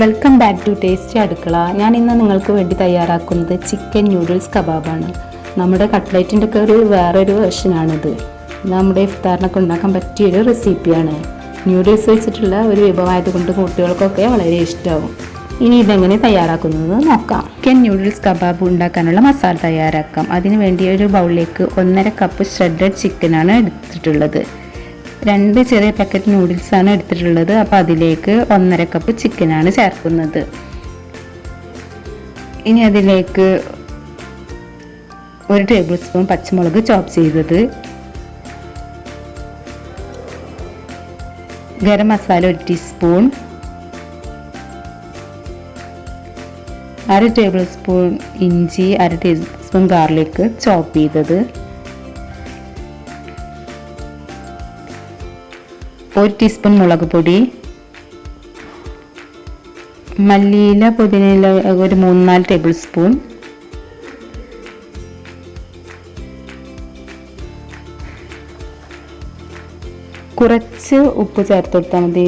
Welcome back to tasty അടുക്കള. ഞാൻ ഇന്ന് നിങ്ങൾക്ക് വേണ്ടി തയ്യാറാക്കുന്നത് ചിക്കൻ ന്യൂഡിൽസ് കബാബാണ്. നമ്മുടെ കട്ട്ലറ്റിൻ്റെ ഒക്കെ വേറൊരു വെർഷനാണിത്. നമ്മുടെ ഇഫ്താറിനൊക്കെ ഉണ്ടാക്കാൻ പറ്റിയൊരു റെസിപ്പിയാണ്. ന്യൂഡിൽസ് വെച്ചിട്ടുള്ള ഒരു വിഭവമായതുകൊണ്ട് കുട്ടികൾക്കൊക്കെ വളരെ ഇഷ്ടമാവും. ഇനി ഇതെങ്ങനെ തയ്യാറാക്കുന്നത് നോക്കാം. ചിക്കൻ ന്യൂഡിൽസ് കബാബ് ഉണ്ടാക്കാനുള്ള മസാല തയ്യാറാക്കാം. അതിന് വേണ്ടി ഒരു ബൗളിലേക്ക് 1.5 കപ്പ് ഷ്രെഡഡ് ചിക്കനാണ് എടുത്തിട്ടുള്ളത്. 2 ചെറിയ പാക്കറ്റ് നൂഡിൽസാണ് എടുത്തിട്ടുള്ളത്. അപ്പോൾ അതിലേക്ക് 1.5 കപ്പ് ചിക്കനാണ് ചേർക്കുന്നത്. ഇനി അതിലേക്ക് 1 ടേബിൾ സ്പൂൺ പച്ചമുളക് ചോപ്പ് ചെയ്തത്, garam masala 1 teaspoon, 1/2 table spoon ഇഞ്ചി, 1/2 ടീസ്പൂൺ ഗാർലിക് ചോപ്പ് ചെയ്തത്, 1 ടീസ്പൂൺ മുളക് പൊടി, മല്ലിയില പുതിനയില ഒരു 3-4 ടേബിൾ സ്പൂൺ, കുറച്ച് ഉപ്പ് ചേർത്ത് കൊടുത്താൽ മതി.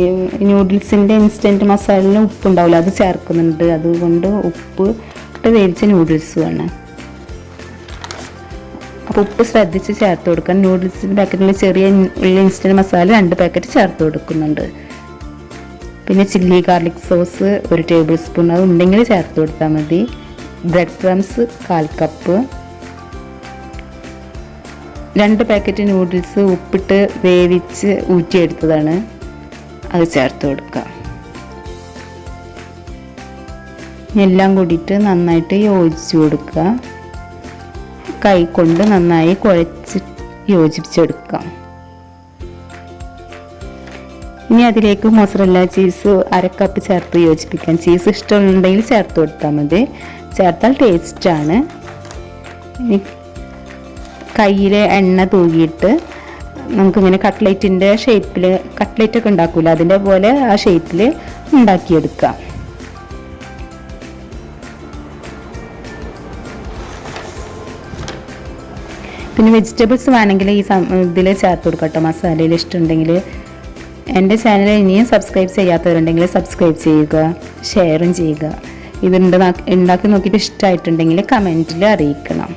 നൂഡിൽസിൻ്റെ ഇൻസ്റ്റൻറ്റ് മസാലയിൽ ഉപ്പുണ്ടാവില്ല, അത് ചേർക്കുന്നുണ്ട്. അതുകൊണ്ട് ഉപ്പ് ഇട്ട് വേവിച്ച നൂഡിൽസുമാണ്. അപ്പോൾ ഉപ്പ് ശ്രദ്ധിച്ച് ചേർത്ത് കൊടുക്കണം. നൂഡിൽസിൻ്റെ പാക്കറ്റിൽ ചെറിയ ഇൻസ്റ്റൻറ്റ് മസാല 2 പാക്കറ്റ് ചേർത്ത് കൊടുക്കുന്നുണ്ട്. പിന്നെ chilli garlic sauce 1 table spoon, അത് ഉണ്ടെങ്കിൽ ചേർത്ത് കൊടുത്താൽ മതി. Bread crumbs 1/4 cup, 2 packet noodles ഉപ്പിട്ട് വേവിച്ച് ഊറ്റിയെടുത്തതാണ്, അത് ചേർത്ത് കൊടുക്കുക. എല്ലാം കൂടിയിട്ട് നന്നായിട്ട് യോജിച്ച് കൊടുക്കുക. കൈ കൊണ്ട് നന്നായി കുഴച്ച് യോജിപ്പിച്ചെടുക്കാം. ഇനി അതിലേക്ക് മൊസറല്ല ചീസ് 1/2 കപ്പ് ചേർത്ത് യോജിപ്പിക്കാം. ചീസ് ഇഷ്ടമുണ്ടെങ്കിൽ ചേർത്ത് കൊടുത്താൽ മതി, ചേർത്താൽ ടേസ്റ്റാണ്. ഇനി കയ്യിൽ എണ്ണ തൂകിയിട്ട് നമുക്കിങ്ങനെ കട്ട്ലറ്റിൻ്റെ ഷേപ്പിൽ, കട്ട്ലറ്റൊക്കെ ഉണ്ടാക്കില്ല അതിൻ്റെ പോലെ ആ ഷേപ്പിൽ ഉണ്ടാക്കിയെടുക്കാം. പിന്നെ വെജിറ്റബിൾസ് വേണമെങ്കിൽ ഈ ഇതിൽ ചേർത്ത് കൊടുക്കട്ടോ, മസാലയിൽ ഇഷ്ടമുണ്ടെങ്കിൽ. എൻ്റെ ചാനൽ ഇനിയും സബ്സ്ക്രൈബ് ചെയ്യാത്തവരുണ്ടെങ്കിൽ സബ്സ്ക്രൈബ് ചെയ്യുക, ഷെയറും ചെയ്യുക. ഇത് ഉണ്ടാക്കി നോക്കിയിട്ട് ഇഷ്ടമായിട്ടുണ്ടെങ്കിൽ കമൻറ്റിൽ അറിയിക്കണം.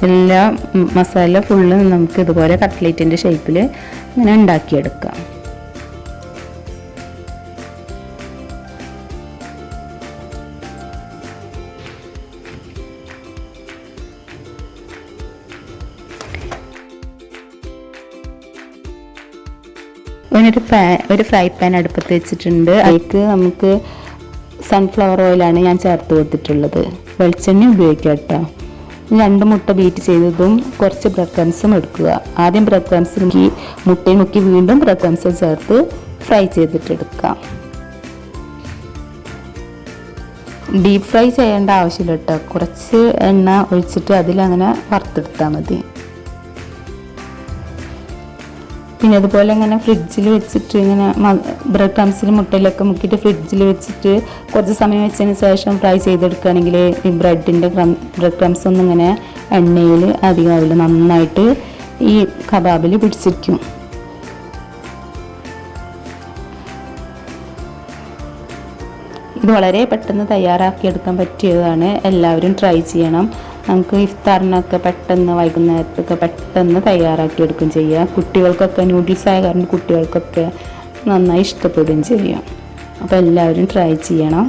എല്ലാ മസാല ഫുള്ള് നമുക്ക് ഇതുപോലെ കട്ട്ലേറ്റിൻ്റെ ഷേപ്പിൽ ഇങ്ങനെ ഉണ്ടാക്കിയെടുക്കാം. ഒരു ഫ്രൈ പാൻ അടുപ്പത്ത് വെച്ചിട്ടുണ്ട്. അതിലേക്ക് നമുക്ക് സൺഫ്ലവർ ഓയിലാണ് ഞാൻ ചേർത്ത് കൊടുത്തിട്ടുള്ളത്. വെളിച്ചെണ്ണ ഉപയോഗിക്കാം കേട്ടോ. 2 മുട്ട ബീറ്റ് ചെയ്തതും കുറച്ച് ബ്രെഡ് ക്രംസും എടുക്കുക. ആദ്യം ബ്രെഡ് ക്രംസ് മുട്ടയിൽ മുക്കി വീണ്ടും ബ്രെഡ് ക്രംസ് ചേർത്ത് ഫ്രൈ ചെയ്തിട്ടെടുക്കാം. ഡീപ്പ് ഫ്രൈ ചെയ്യേണ്ട ആവശ്യമില്ല കേട്ടോ. കുറച്ച് എണ്ണ ഒഴിച്ചിട്ട് അതിലങ്ങനെ വറുത്തെടുത്താൽ മതി. പിന്നെ അതുപോലെ ഇങ്ങനെ ഫ്രിഡ്ജിൽ വെച്ചിട്ട് ഇങ്ങനെ ബ്രെഡ് ക്രംസിൽ മുട്ടയിലൊക്കെ മുക്കിയിട്ട് ഫ്രിഡ്ജിൽ വെച്ചിട്ട് കുറച്ച് സമയം വെച്ചതിന് ശേഷം ഫ്രൈ ചെയ്തെടുക്കുകയാണെങ്കിൽ ഈ ബ്രെഡ് ക്രംസ് ഒന്നും ഇങ്ങനെ എണ്ണയിൽ അധികമാവില്ല, നന്നായിട്ട് ഈ കബാബിൽ പിടിച്ചിരിക്കും. ഇത് വളരെ പെട്ടെന്ന് തയ്യാറാക്കിയെടുക്കാൻ പറ്റിയതാണ്. എല്ലാവരും ട്രൈ ചെയ്യണം. നമുക്ക് ഇഫ്താറിനൊക്കെ പെട്ടെന്ന്, വൈകുന്നേരത്തൊക്കെ പെട്ടെന്ന് തയ്യാറാക്കിയെടുക്കുകയും ചെയ്യാം. കുട്ടികൾക്കൊക്കെ നൂഡിൽസ് ആയ കാരണം കുട്ടികൾക്കൊക്കെ നന്നായി ഇഷ്ടപ്പെടുകയും ചെയ്യും. അപ്പോൾ എല്ലാവരും ട്രൈ ചെയ്യണം.